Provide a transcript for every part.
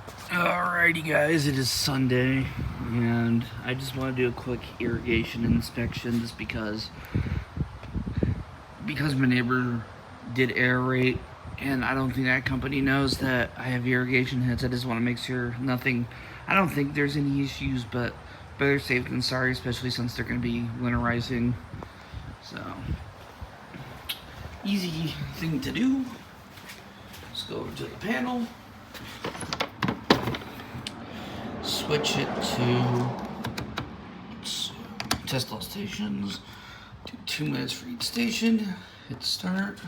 Alrighty guys, it is Sunday and I just want to do a quick irrigation inspection just because my neighbor did aerate and I don't think that company knows that I have irrigation heads. I just want to make sure I don't think there's any issues, but better safe than sorry, especially since they're going to be winterizing. So, easy thing to do. Let's go over to the panel. Switch it to test all stations. Do 2 minutes for each station. Hit start.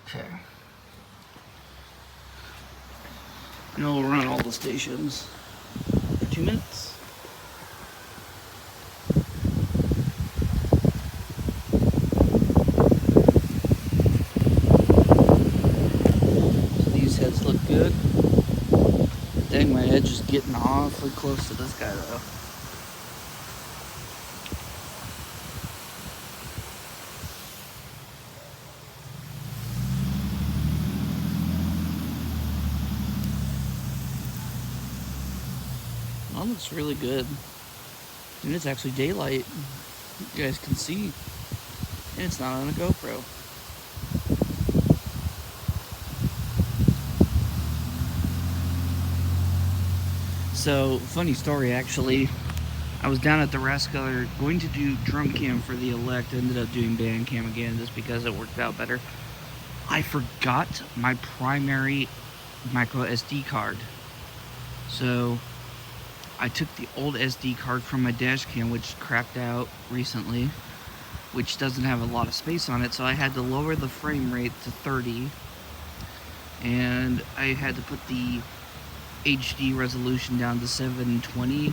Okay. Now we'll run all the stations for 2 minutes. So these heads look good. Dang, my edge is getting awfully close to this guy though. That looks really good. And it's actually daylight. You guys can see. And it's not on a GoPro. So, funny story actually. I was down at the Rascaler going to do drum cam for the elect. Ended up doing band cam again just because it worked out better. I forgot my primary micro SD card. So I took the old SD card from my dash cam, which crapped out recently, which doesn't have a lot of space on it, so I had to lower the frame rate to 30, and I had to put the HD resolution down to 720,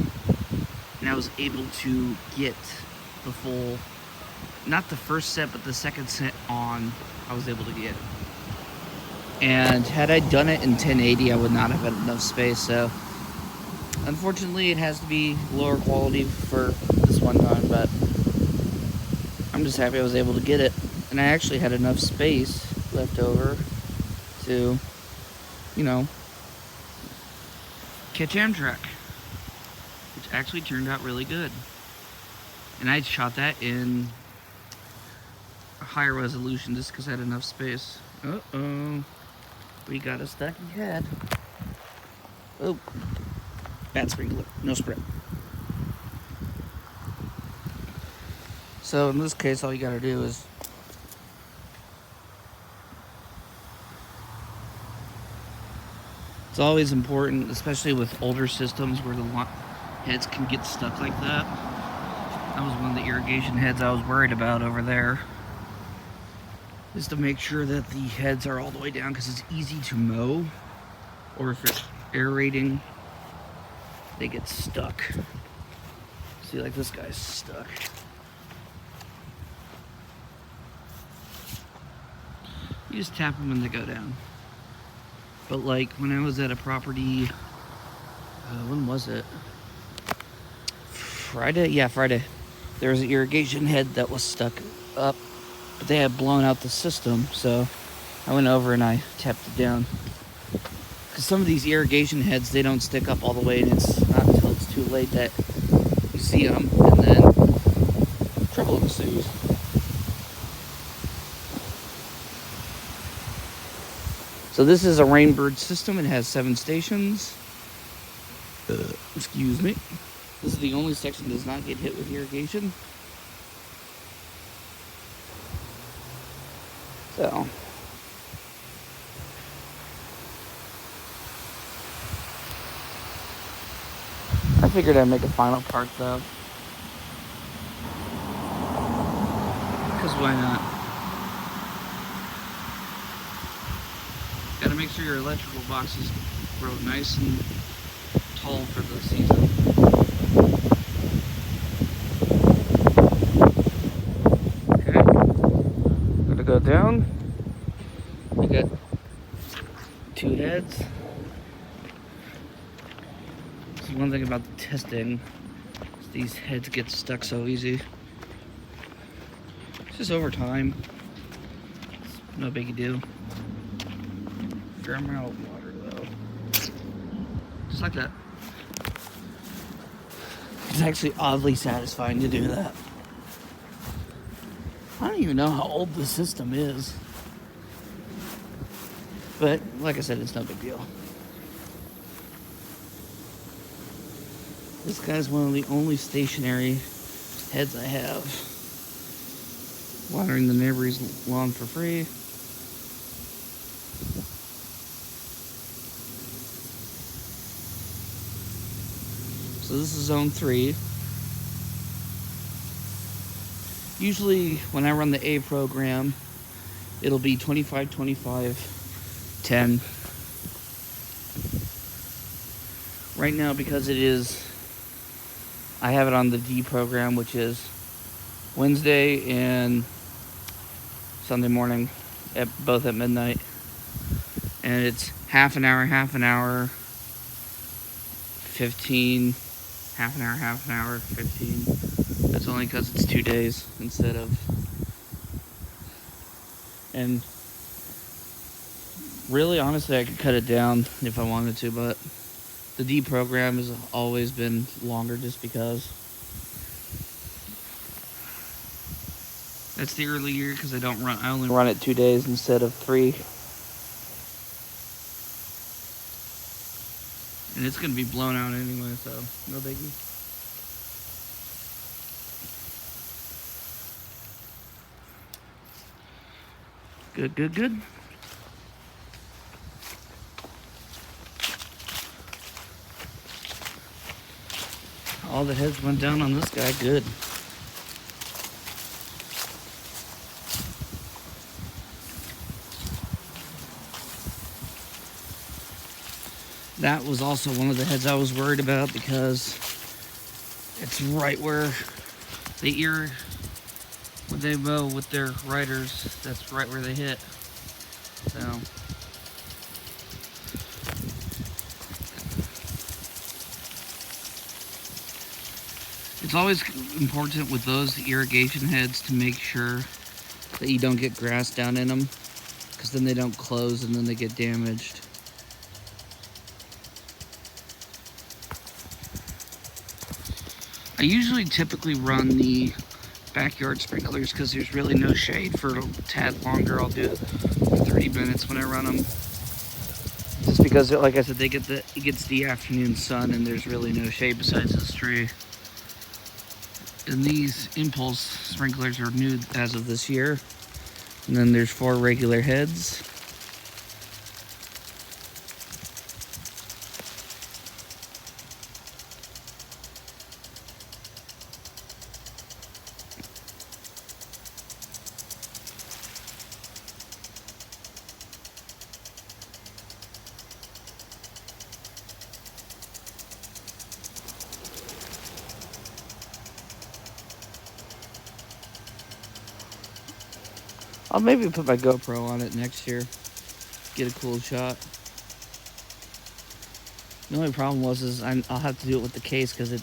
and I was able to get the full, not the first set, but the second set on, I was able to get. And had I done it in 1080, I would not have had enough space, so unfortunately it has to be lower quality for this one time, but I'm just happy I was able to get it. And I actually had enough space left over to, you know, catch Amtrak, which actually turned out really good. And I shot that in a higher resolution just because I had enough space. Uh-oh. We got a stucky head. Oh. Bad sprinkler. No spread. So in this case, all you gotta do is it's always important, especially with older systems where the heads can get stuck like that. That was one of the irrigation heads I was worried about over there. Is to make sure that the heads are all the way down because it's easy to mow, or if it's aerating, they get stuck. See, like this guy's stuck. You just tap them when they go down. But like when I was at a property, when was it? Friday? Yeah, Friday. There was an irrigation head that was stuck up, but they had blown out the system, so I went over and I tapped it down. Because some of these irrigation heads, they don't stick up all the way, and it's not until it's too late that you see them, and then trouble ensues. So this is a Rainbird system. It has 7 stations. Excuse me. This is the only section that does not get hit with irrigation. So I figured I'd make a final part though. Because why not? Gotta make sure your electrical boxes grow nice and tall for the season. Okay. Gotta go down. We got 2 heads. This is one thing about the testing. These heads get stuck so easy. It's just over time. It's no big deal. fair amount of water though. Just like that. It's actually oddly satisfying to do that. I don't even know how old the system is. But like I said, it's no big deal. This guy's one of the only stationary heads I have. Watering the neighbor's lawn for free. So this is zone 3. Usually when I run the A program, it'll be 25, 25, 10. Right now, because it is, I have it on the D program, which is Wednesday and Sunday morning, both at midnight. And it's half an hour, 15, half an hour, 15. That's only because it's 2 days instead of, and really, honestly, I could cut it down if I wanted to, but the D program has always been longer just because. That's the early year because I only run it 2 days instead of 3. And it's going to be blown out anyway, so no biggie. Good, good, good. All the heads went down on this guy, good. That was also one of the heads I was worried about because it's right where when they mow with their riders, that's right where they hit. So it's always important with those irrigation heads to make sure that you don't get grass down in them, because then they don't close and then they get damaged. I usually typically run the backyard sprinklers because there's really no shade for a tad longer. I'll do it for 30 minutes when I run them. Just because, like I said, it gets the afternoon sun and there's really no shade besides this tree. And these impulse sprinklers are new as of this year. And then there's 4 regular heads. I'll maybe put my GoPro on it next year. Get a cool shot. The only problem was I'll have to do it with the case because it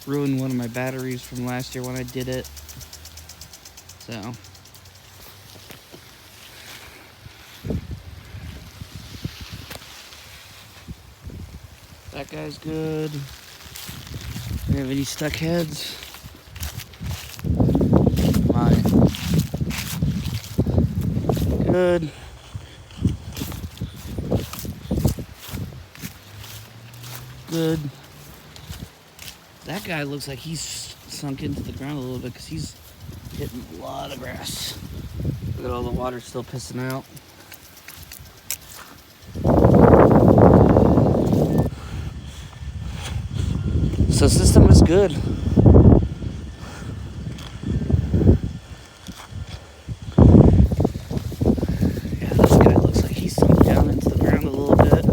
ruined one of my batteries from last year when I did it. So. That guy's good. Do we have any stuck heads? Mine. Good. Good. That guy looks like he's sunk into the ground a little bit because he's hitting a lot of grass. Look at all the water still pissing out. So system is good. Yeah, this guy looks like he's sunk down into the ground a little bit.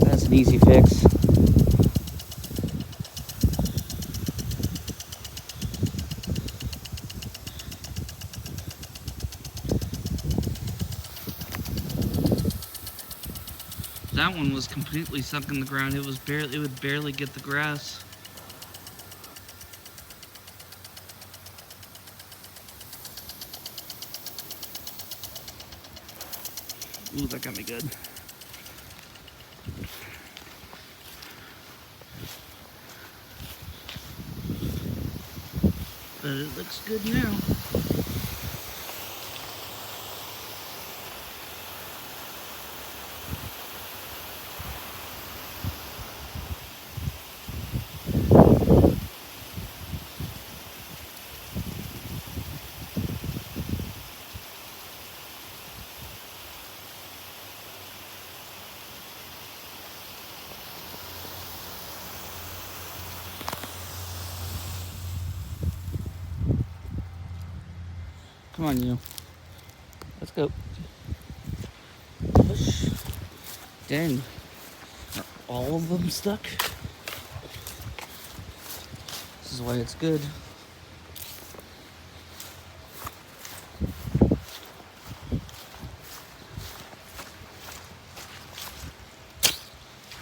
That's an easy fix. That one was completely sunk in the ground. It would barely get the grass. Ooh, that got me good. But it looks good now. Come on, you. Let's go. Push. Dang. Are all of them stuck? This is why it's good.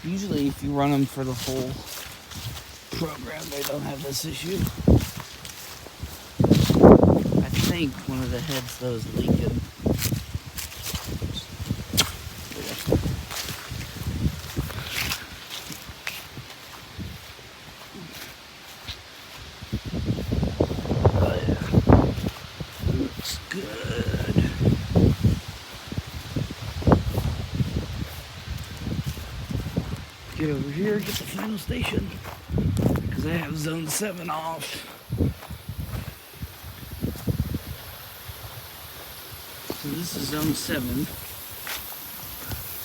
Usually, if you run them for the whole program, they don't have this issue. I think one of the heads, though, is leaking. Oh, yeah. Looks good. Get over here, get the final station, because I have zone 7 off. So this is zone 7,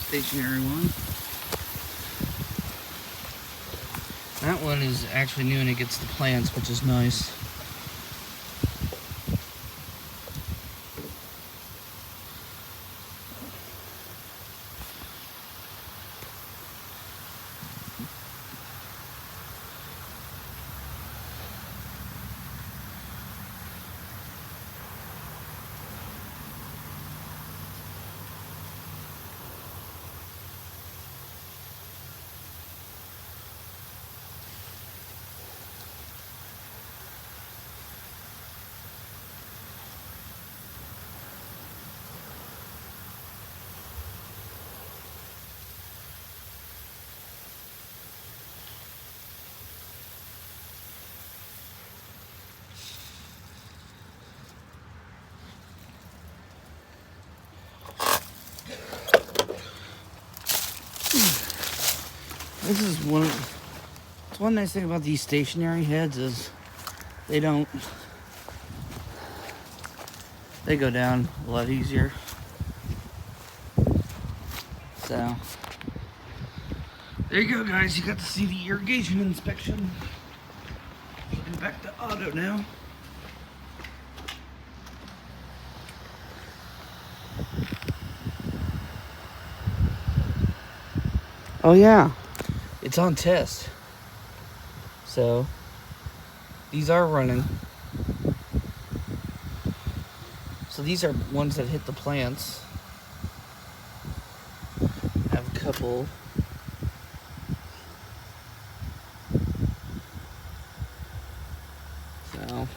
stationary one. That one is actually new and it gets the plants, which is nice. This is one nice thing about these stationary heads is they go down a lot easier. So there you go, guys. You got to see the irrigation inspection. Getting back to auto now. Oh yeah, it's on test. So these are running. So these are ones that hit the plants. I have a couple. So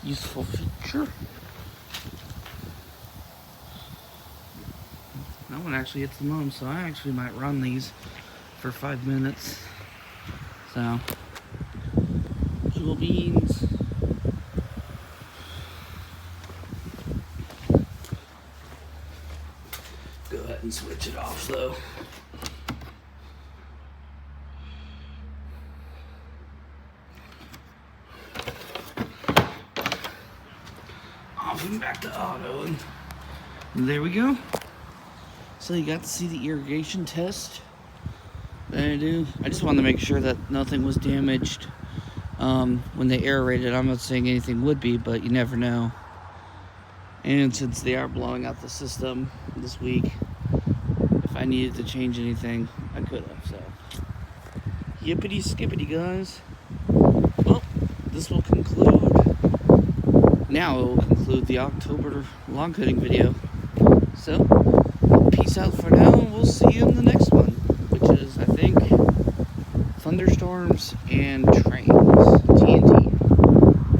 useful feature. That one actually hits the mom, so I actually might run these for 5 minutes. So, jewel beans. Go ahead and switch it off though. Off and back to auto, and there we go. So you got to see the irrigation test that I do. I just wanted to make sure that nothing was damaged when they aerated. I'm not saying anything would be, but you never know. And since they are blowing out the system this week, if I needed to change anything, I could have. So, yippity skippity, guys. Well, this will conclude. Now it will conclude the October lawn cutting video. So, peace out for now, and we'll see you in the next one, which is, I think, thunderstorms and trains.